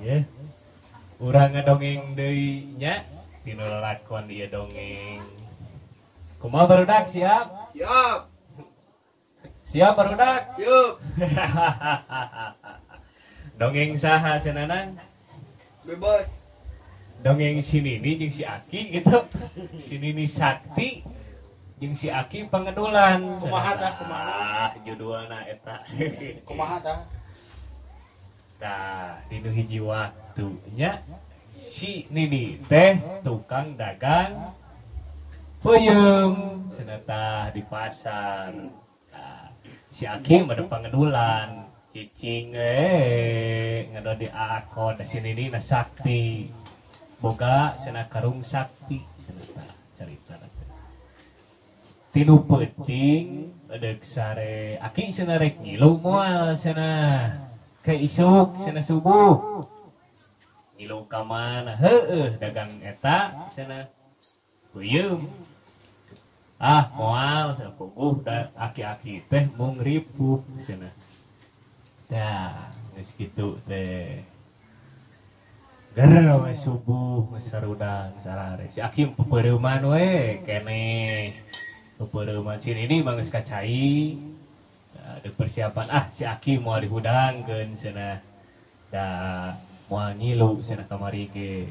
ya. Urang ngadongeng deui nya dina lakon ieu dongeng. Kumaha barudak siap? Siap. Siap barudak? Siap. Dongeng saha cenana? Bebas. Dongeng si Nini jeung si Aki gitu. Si Nini Sakti jeung si Aki Pangedulan. Kumaha tah kumaha? Judulna eta. Kumaha tah? Tah, dinu hiji waktunya si Nini teh tukang dagang peuyeum cenah tah di pasar. Tah, si Aki mah Pangedulan, cicing ngado di akon si Nini na Sakti. Boga cenah karung sakti cenah tah carita teh. Tinu peuting deuk sare Aki cenah rek ngilu moal cenah. Ke isuk cenah subuh. Ngilu ka mana? Heueuh dagang eta cenah. Peuyeum. Ah moal cenah puguh da aki-aki teh mung ripuk cenah. Dah geus kitu teh. Gara we subuh geus sarudang sarare. Si Aki pepeureuman we keneh. Pepeureuman si Nini mah geus kacai. Ada persiapan si Aki mau dihudangkeun cenah. Da moal ngilu cenah kamari ge.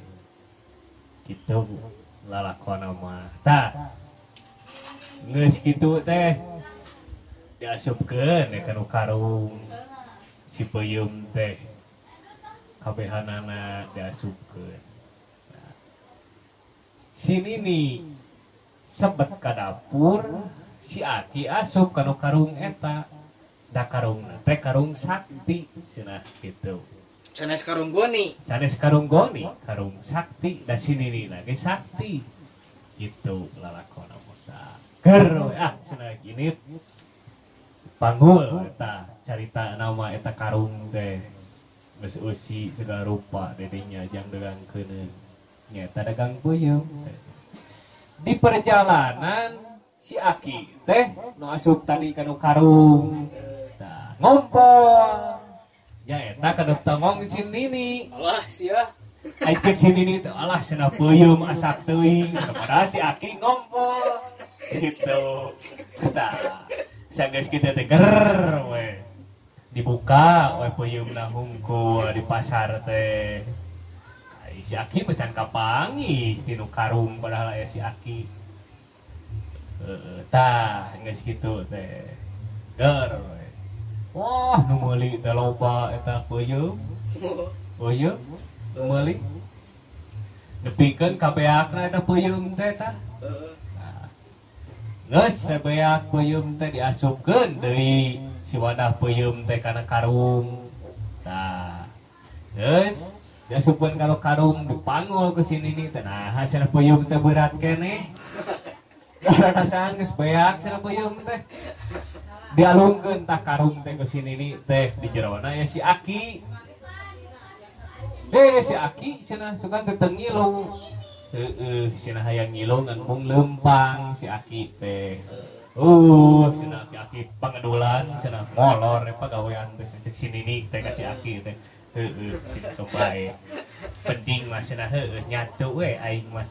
Kitu lalakonna mah. Tah. Geus kitu teh diasupkeun ka nu karung si peuyeum teh. Kabehanana diasupkeun. Nah. Si Nini sebet ka dapur, si Aki asup ka nu karung eta. Da karungna teh karung sakti cenah kitu. Sanes karung goni. Sanes karung goni, karung sakti da si Nini lagi sakti. Kitu lalakonna mah. Keur cenah gini. Panggul eta carita nama eta karung teh. Geus usi segala rupa dedenya jang dagangkeun. Nya eta dagang peuyeum. Di perjalanan si Aki teh nu asup tadi ka nu karung. Tah, ngompol. Ya eta kada tongong si Nini. Alah sia. Ai cek si Nini teh alah cenah peuyeum asak teuing. Padahal si Aki ngompol. Gitu. Tah. Sanggeus kitu teh ger we. Dibuka we peuyeumna hungkul di pasar teh. Ai si Aki macan kapangi tinu karung padahal aya si Aki. Tah geus kitu teh. Ger we. Wah, nu meuli teh loba eta peuyeum. Peuyeum nu meuli. Nepikeun ka beakna eta peuyeum teh tah. Geus sabeak peuyeum teh diasupkeun deui si wadah peuyeum teh kana karung. Tah. Geus diasupkeun kana karung dipangul ke sini nih teh. Nah, hasil peuyeum teh berat keneh. Rasaan geus beak cenah peuyeum teh. Dialungkeun tah karung teh ke sini nih teh di jerona ya si Aki. Si Aki cenah sugan teu ngilu. Cenah hayang ngilu ngan mung lempang si Aki teh. Cenah Aki Pangedulan cenah molor pagawean teh cek sini nih teh ka si Aki teh. Cenah kebae. Penting mah cenah nyatu we aing mah.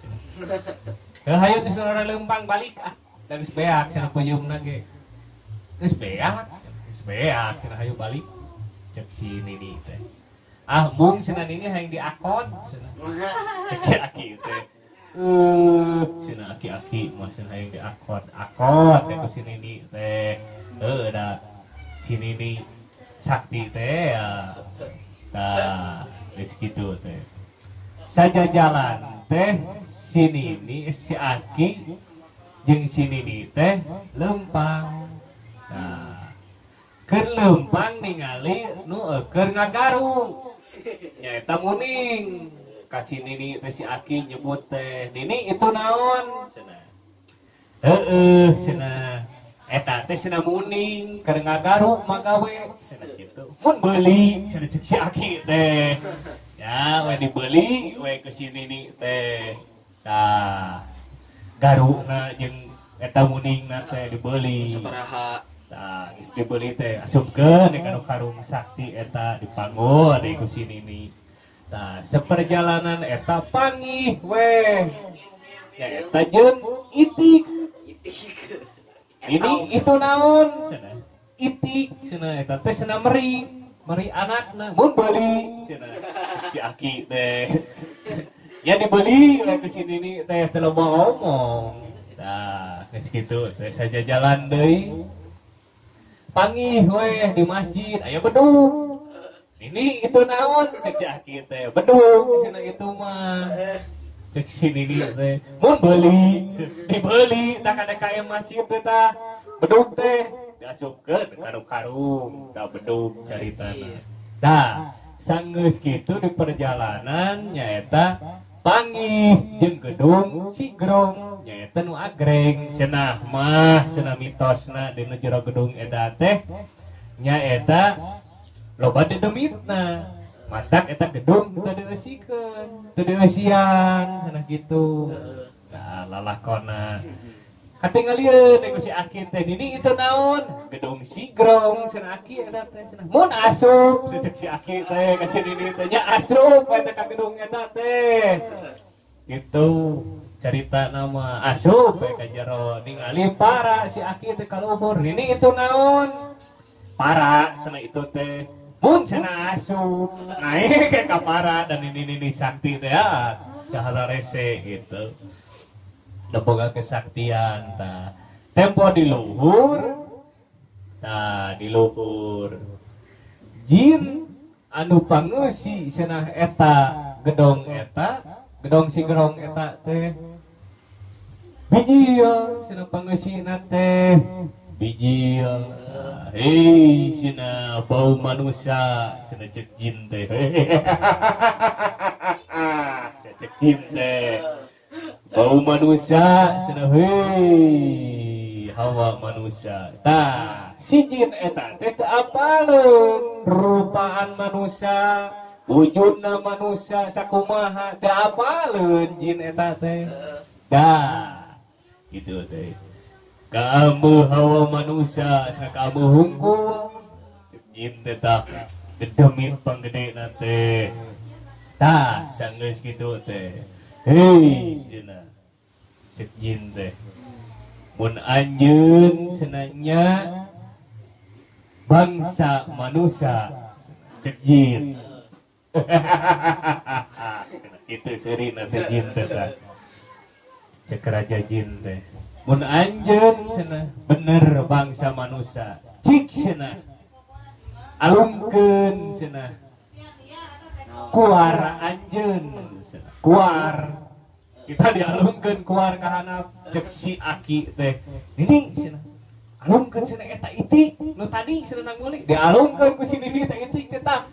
Hayu teh saudara lempang balik dan geus beak cenah peuyeumna ge. Geus beak cenah hayu balik cek si Nini teh. Mung cenah Nini hayang diakon cenah. Cek si Aki teh. Cenah aki-aki mah cenah hayang diakon teh ku si Nini teh. Da si Nini Sakti teh tah geus kitu teh. Saja jalan teh si Nini si Aki jeung si Nini teh lempang. Nah, keur lempang ningali nu keur ngagaru. Nyaeta muning. Kasih Nini teh si Aki nyebut teh, "Nini itu naon?" Cenah. Cenah. Eta teh cenah muning keur ngagaru magawe cenah kitu. Mun beuli cenah cek si Aki teh. Ya, we dibeli we ke si Nini teh. Tah. Garuna jeung eta muningna teh dibeli. Sabaraha? Tah, geus dibeli teh asupkeun ka karung sakti eta dipanggul deui ku si Nini. Nah, seperjalanan eta panggih weh. Ya eta jeung itik. Ini itu naon? Cenah. Itik cenah eta teh cenah meri anakna mun beuli cenah. Si Aki teh. Ya dibeli lah ke sini nih teh loba omong. Nah, geus kitu teh saja jalan deui. Panggih weh di masjid aya bedug. Ini itu naon cek si Aki teh bedug cenah itu mah cek sini dia teh mun beuli dibeli tak ada kaya masjid teh tah bedug teh diasupkeun karung-karung tah bedug caritana tah sanggeus kitu di perjalanan nyaeta panggih jeung gedung sigrong nyaeta nu agreng cenah mah cenah mitosna dina jero gedung eta teh nyaeta loba dedemitna matak eta gedung teu dieursikeun teu dieusian cenah kitu nah lalakonna katingalieun ku si Aki teh ini itu naon gedung sigrong cenah Aki eta teh cenah mun asup cek si Aki teh ka sini teh nya asup eta ka gedung eta teh gitu cerita nama asup ka jero ningali para si Aki teh kaluhur ini itu naon para cenah itu teh mun cenah asup naik ke kapara dan ini sakti teh ya kahala rese gitu da boga kesaktian tah tempo di luhur jin anu pangeusi cenah eta gedong sigrong eta teh bijil cenah pangeusina teh bijil hei sina bau manusia sina cek jin teh cek jin teh bau manusia sina hei hawa manusia tah si jin eta teh teu apaleun rupaan manusia wujudna manusia sakumaha teu apaleun jin eta teh dah gitu teh kamu hawa manusia kamu hungkul jin tetap gedemit panggede nate tah sanggeus kitu teh hei cenah cek jin teh mun anjeun cenanya bangsa manusia cek jin kitu seurina teh jin teh cek raja jin teh mun anjeun cenah bener bangsa manusia cik cenah alungkeun cenah kuar anjeun cenah kuar kita dialungkeun kuar ka handap cek si Aki teh ini cenah alungkeun cenah eta itik nu tadi cenah nanguli dialungkeun ku si Nini teh itik teh tah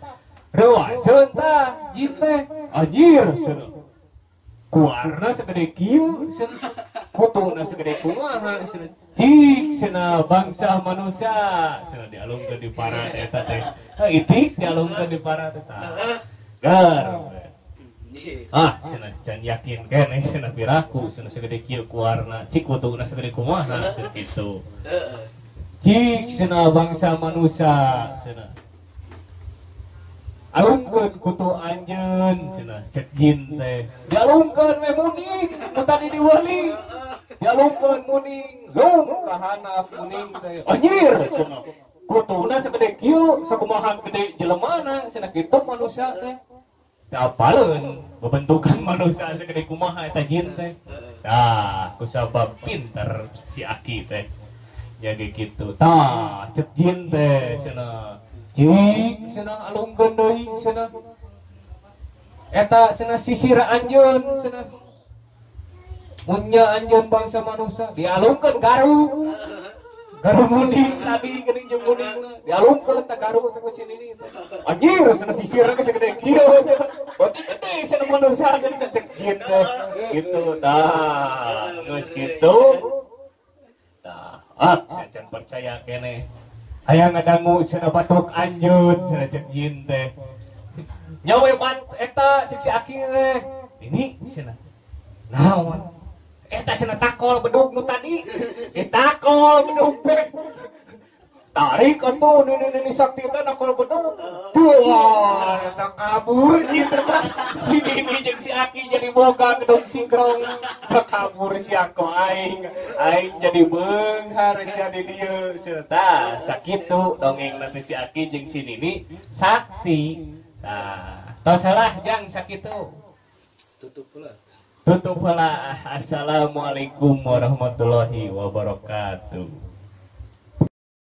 reuaseun tah jin teh anjir cenah kuarna segede kieu cenah kutuna segede kumaha cenah cik cenah bangsa manusia cenah dialungkeun di para eta teh itik dialungkeun di para teh gar cenah can yakin keneh cenah piraku cenah segede kieu kuarna cik kutuna segede kumaha cenah kitu cik cenah bangsa manusia cenah alungkeun kutu anjeun cenah cek jin teh dialungkeun we muning nu tadi diweuli dialungkeun muning lung ka handap muning teh anjir cenah kutuna segede kieu sakumaha gede jelemana cenah kitu manusia teh teu apaleun bebentukan manusia segede kumaha eta jin teh tah kusabab pinter si Aki teh jadi kitu tah cek jin teh cenah cik cenah alungkeun deui cenah eta cenah sisir anjeun cenah munnya anjeun bangsa manusia dialungkeun garu muning tadi geuning jeung muningna dialungkeun ta garu teh ku sini anjir cenah sisirna geus segede kieu berarti gede cenah manusia cenah cek kitu kitu dah geus kitu tah can percaya keneh hayang ngadangu cenah batuk anjeun cenah cek jin teh nyawe bat eta cek si Aki teh ini cenah naon eta cenah takol bedug nu tadi takol bedug teh tarik atuh nini sakti teh nakol bedug duar eta kabur gitu kan. Si Nini jeung si Aki jadi boga gedung sinkron kabur si Ako aing jadi beunghar sia di dieu tah sakitu dongeng nanti si Aki jeung si Nini saksi tah tos heula jang sakitu tutup pula. tutup heula. Assalamualaikum warahmatullahi wabarakatuh.